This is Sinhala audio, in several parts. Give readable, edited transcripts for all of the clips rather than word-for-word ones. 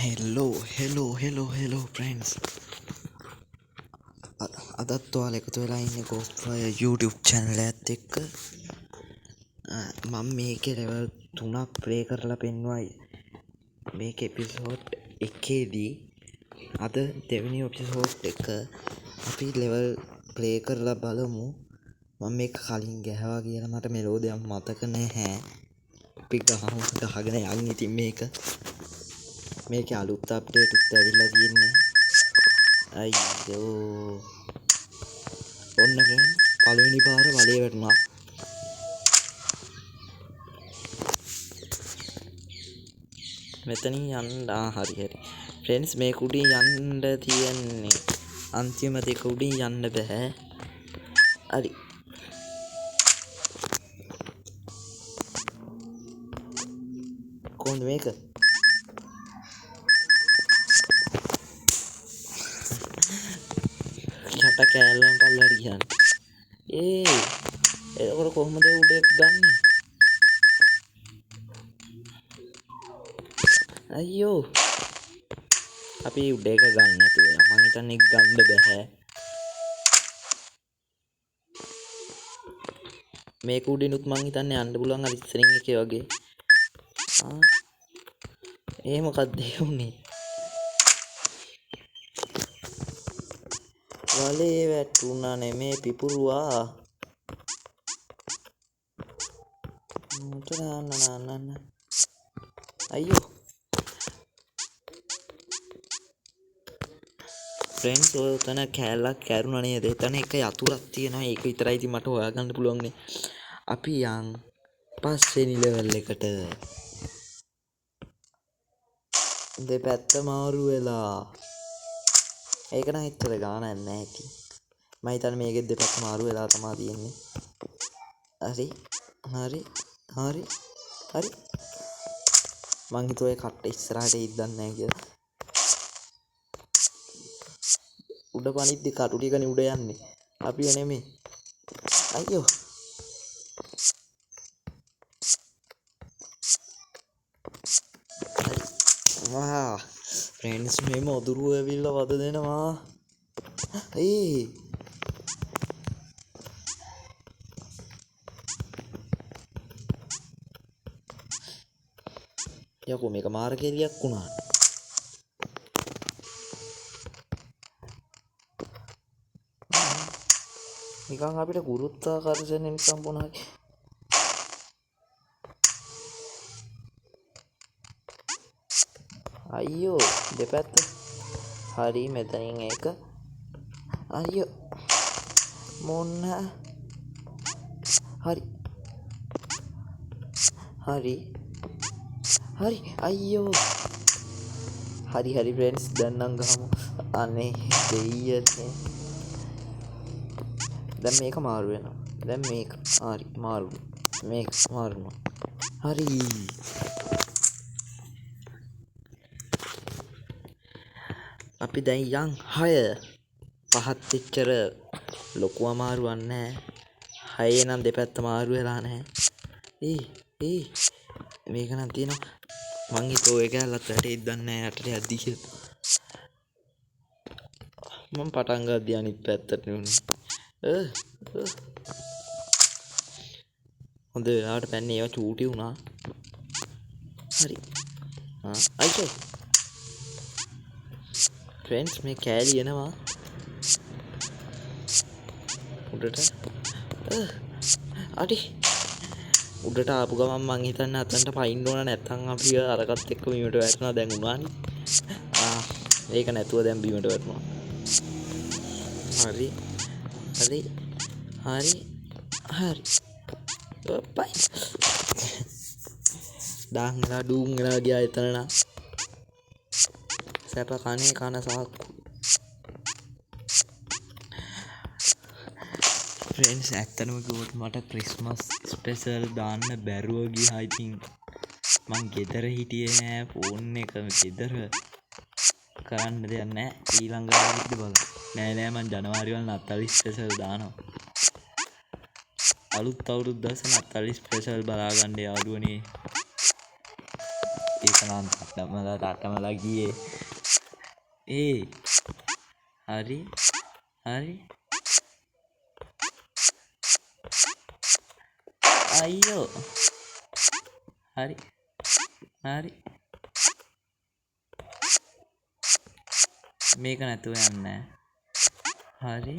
හෙලෝ ප්‍රන්ස් අදත් ඔයාලා එකතු වෙලා ඉන්නේ Ghostfire YouTube channel එකත් එක්ක මම මේකේ level 3ක් play කරලා පෙන්නුවයි මේක episode 1ේදී අද දෙවෙනි episode එක අපි level play කරලා බලමු මම මේක කලින් ගැහුවා කියලා මට මෙලෝඩියක් මතක නැහැ අපි ගහගෙන යන් ඉතින් මේකේ අලුත් අප්ඩේට් එකක් ඇවිල්ලා තියෙන්නේ අයියෝ ඔන්න ෆ්‍රෙන්ඩ්ස් පළවෙනි පාර වලේ වැටුණා මෙතනින් යන්න හරි ෆ්‍රෙන්ඩ්ස් මේක උඩින් යන්න තියෙන්නේ අන්තිම දෙක උඩින් යන්න බෑ හරි කොහොමද මේක යට කෑල්ලම් පල්ලට කියන්නේ එතකොට කොහොමද උඩට ගන්න අයියෝ අපි උඩ එක ගන්න නැතුව මං හිතන්නේ ගන්න බෑ මේක උඩිනුත් මං හිතන්නේ යන්න පුළුවන් අර ඉස්සරින් එකේ වගේ මොකක්ද ඒ උනේ වලේ වැටුණා නෙමේ පිපුරුවා නන්න අයියෝ ෆ්‍රෙන්ඩ්ස් ඔය උතන කෑල්ලක් කැරුණා නේද එතන එක යතුරක් තියෙනවා ඒක විතරයි ඉතින් මට හොයාගන්න පුළුවන් නේ අපි යන් පස්වෙනි ලෙවල් එකට දෙපැත්ත මාරු වෙලා ඒක නම් හිතට ගානක් නැහැ ඉතින් මම හිතන්නේ මේකෙත් දෙපැත්ත මාරු වෙලා තමයි තියෙන්නේ හරි මං හිතුවේ කට්ට ඉස්සරහට ඉද්දන්නේ නැහැ කියලා උඩ පනිද්දි කටු ටිකනේ උඩ යන්නේ අපි නෙමෙයි අයියෝ වා ෆ්‍රෙන්ඩ්ස් මේ මොදුරුව ඇවිල්ලා වද දෙනවා යකෝ මේක මාර්ගේලියක් වුණා නිකන් අපිට ගුරුත්වාකර්ෂණයෙන් සම්පූර්ණයි අයියෝ දෙපැත්ත හරි මෙතනින් ඒක අයියෝ මොන්න හරි අයියෝ හරි ෆ්‍රෙන්ඩ්ස් දැන් නම් ගහමු අනේ දෙයියනේ දැන් මේක මාරු වෙනවා දැන් මේක හරි මාරු මේක මාරුනවා හරි අපි දැන් යන් 6 එච්චර ලොකු අමාරුවක් නැහැ 6 නම් දෙපැත්ත මාරු වෙලා නැහැ මේක නම් තියෙනවා මං හිතුවා ඒක ඇල්ලත් වැටෙයිද දන්නේ නැහැ යටට යද්දි කියලා මම පටන් ගද්දී අනිත් පැත්තට නුනේ හොඳ වෙලාවට පැන්නේ ඒවා චූටි වුණා හරි අයියෝ ෆ්‍රෙන්ඩ්ස් මේ කෑලි එනවා උඩට උඩට ආපු ගමන් මං හිතන්නේ අතන්ට පයින්න ඕන නැත්තම් අපි අරකට එක්ක බීමට වැටෙනවා දැන් උනානේ ඒක නැතුව දැන් බීමට වැටෙනවා හරි ඔප්පයි ඩාංගලා ඩුංගලා ගියා එතන නා සැප කනේ කන සාක්කු ෆ්‍රෙන්ඩ්ස් ඇත්තටම කිව්වොත් මට ක්‍රිස්මස් ස්පෙෂල් දාන්න බැරුව ගියා ඉතින් මං ගෙදර හිටියේ නෑ ෆෝන් එක ගෙදර කරන්න දෙයක් නෑ ඊළඟ අවුරුද්ද බලන්න නෑ මං ජනවාරි වල නත්තල් ස්පෙෂල් දානවා අලුත් අවුරුද්ද දැස නත්තල් ස්පෙෂල් බලා ගන්න යාළුවනේ ඒක නම් තටමලා ගියේ. හරි අයියෝ හරි මේක නැතුව යන්නේ. හරි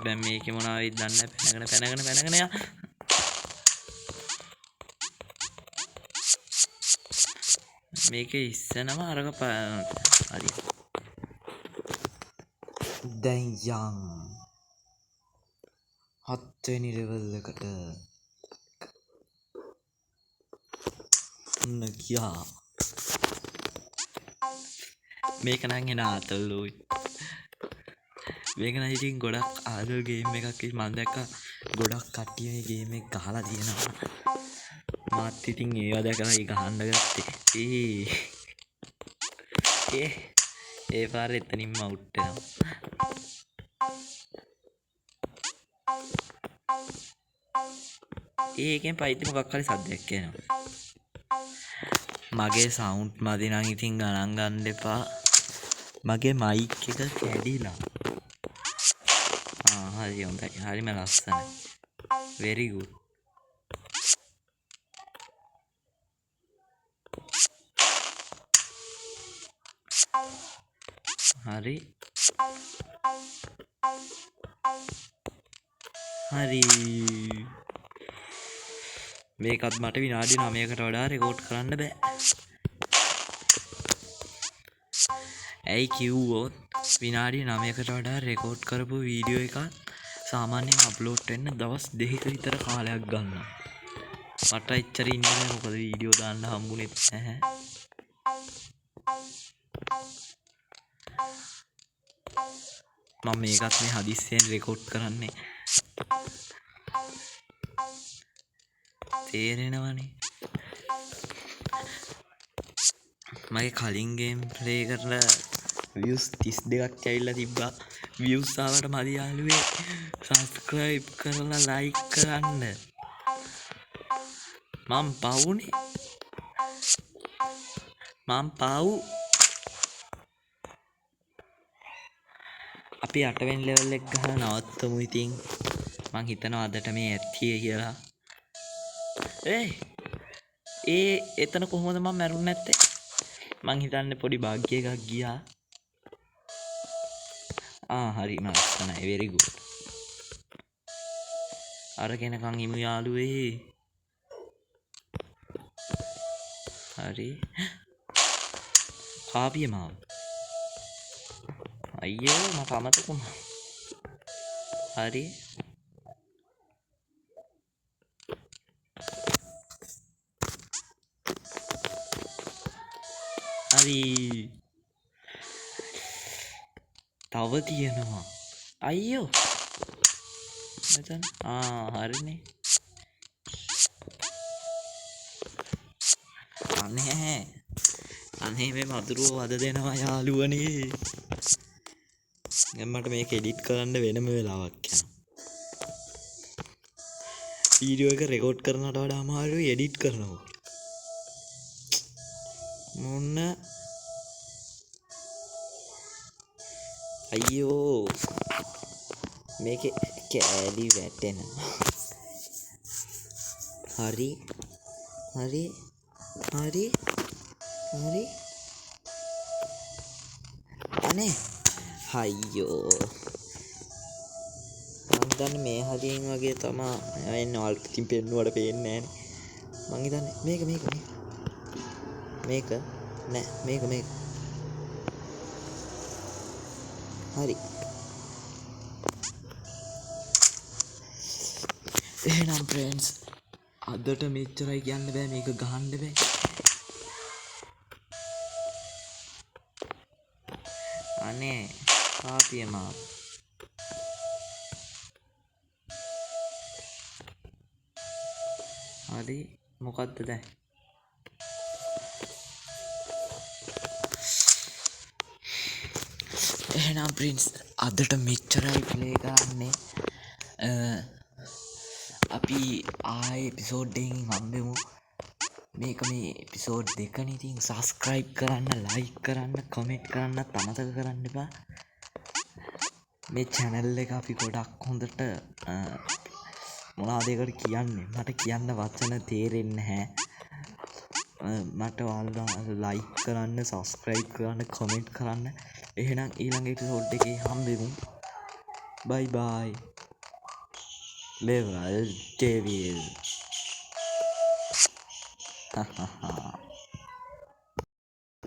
දැන් මේකේ මොනවා වෙයිද දන්නේ නැහැ. පැනගෙන යා. මේකේ ඉස්සනම අරක හරි. දැන් යන් 7 වෙනි ලෙවල් එකට ගියා. මේක නම් එන ආතල්ලුයි. මේක නම් ඉතින් ගොඩක් ආදල් ගේම් එකක්. මම දැක්කා ගොඩක් කට්ටිය මේ ගේම් එක ගහලා තියෙනවා. මාත් ඉතින් ඒවා දැකලා ඒක ගහන්න ගත්තේ. ඒ පාරේ එතනින්ම අවුට් වෙනවා. ඒකෙන් පයිති මොකක් හරි සද්දයක් එනවා. මගේ සවුන්ඩ් මදි නම් ඉතින් ගණන් ගන්න එපා. මගේ මයික් එක කැඩිලා. හරි හොඳයි. හරිම ලස්සනයි. very good. හරි මේකත් මට විනාඩි 9කට වඩා රෙකෝඩ් කරන්න බෑ. ඇයි කිව්වොත් විනාඩි 9කට වඩා රෙකෝඩ් කරපු වීඩියෝ එකක් සාමාන්‍යයෙන් අප්ලෝඩ් වෙන්න දවස් 2ක විතර කාලයක් ගන්නවා. මට එච්චර ඉන්න බෑ මොකද වීඩියෝ දාන්න හම්බුනේත් නැහැ. මම මේකත් මේ හදිස්සියෙන් රෙකෝඩ් කරන්නේ. තේරෙනවනේ. මගේ කලින් ගේම් ප්ලේ කරලා views 32ක් ඇවිල්ලා තිබ්බා. views ආවට මදි යාළුවේ subscribe කරලා like කරන්න. මම පව්. අපි 8 වෙනි ලෙවල් එක ගහලා නවත්තමු ඉතින්. මං හිතනවා අදට මේ ඇත්තිය කියලා. එතන කොහොමද මම මැරුන්නේ නැත්තේ? මං හිතන්නේ පොඩි භාග්‍ය එකක් ගියා. හරි මස්සනයි. very good. අරගෙනකන් ඉමු යාළුවේ. හරි. කාපිය මාව. අයියෝ මට අමතක වුණා. හරි. තව තියෙනවා. අයියෝ. මෙතන හරිනේ. අනේ මේ මధుරව වද දෙනවා යාළුවනේ. දැන් මට මේක එඩිට් කරන්න වෙනම වෙලාවක් යනවා. වීඩියෝ එක රෙකෝඩ් කරනවට වඩා අමාරුයි එඩිට් කරනවා. මොන්න අයියෝ මේකේ කෑලි වැටෙනවා. හරි අනේ අයියෝ මං හිතන්නේ මේ හරියෙන් වගේ තමා එන්නේ. අල්පිතින් පෙන්නුවට පේන්නේ නැහැ. මං හිතන්නේ මේක හරි. එහෙනම් friends අදට මෙච්චරයි කියන්න බෑ. මේක ගහන්න බෑ. අනේ කාපිය මාව. හරි මොකද්ද දැන්? එහෙනම් ප්‍රින්ස් අදට මෙච්චරයි ප්ලේ කරන්නේ. අපි ආයේ එපිසෝඩ් එකකින් හම්බෙමු. මේක මේ එපිසෝඩ් 2නේ. ඉතින් සබස්ක්‍රයිබ් කරන්න, ලයික් කරන්න, කමෙන්ට් කරන්නත් අමතක කරන්න එපා. මේ channel එක අපි ගොඩක් හොඳට මොනවද ඒකට කියන්නේ, මට කියන්න වචන තේරෙන්නේ නැහැ. මට ඔයාලා ලයික් කරන්න, සබස්ක්‍රයිබ් කරන්න, කමෙන්ට් කරන්න. එහෙනම් ඊළඟ එපිසෝඩ් එකේ හම්බෙමු. බයි බයි. Level Devil. Ha ha ha.